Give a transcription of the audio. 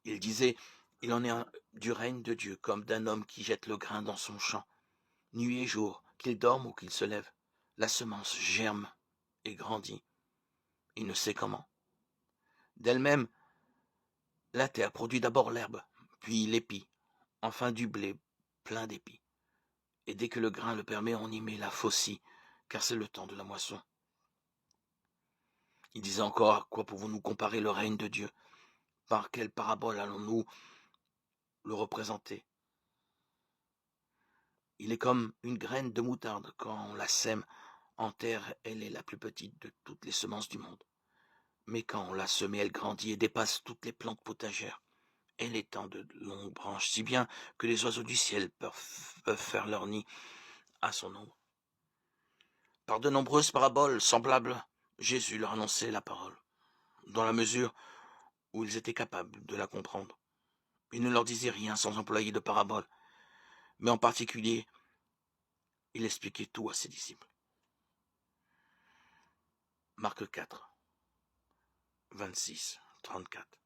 Il disait, il en est du règne de Dieu, comme d'un homme qui jette le grain dans son champ. Nuit et jour, qu'il dorme ou qu'il se lève, la semence germe et grandit. Il ne sait comment. D'elle-même, la terre produit d'abord l'herbe, puis l'épi, enfin du blé plein d'épis. Et dès que le grain le permet, on y met la faucille, car c'est le temps de la moisson. Il disait encore, à quoi pouvons-nous comparer le règne de Dieu? Par quelle parabole allons-nous le représenter? Il est comme une graine de moutarde. Quand on la sème en terre, elle est la plus petite de toutes les semences du monde. Mais quand on l'a semée, elle grandit et dépasse toutes les plantes potagères. Elle étend de longues branches, si bien que les oiseaux du ciel peuvent faire leur nid à son ombre. Par de nombreuses paraboles semblables, Jésus leur annonçait la parole, dans la mesure où ils étaient capables de la comprendre. Il ne leur disait rien sans employer de paraboles, mais en particulier, il expliquait tout à ses disciples. Marc 4, 26, 34.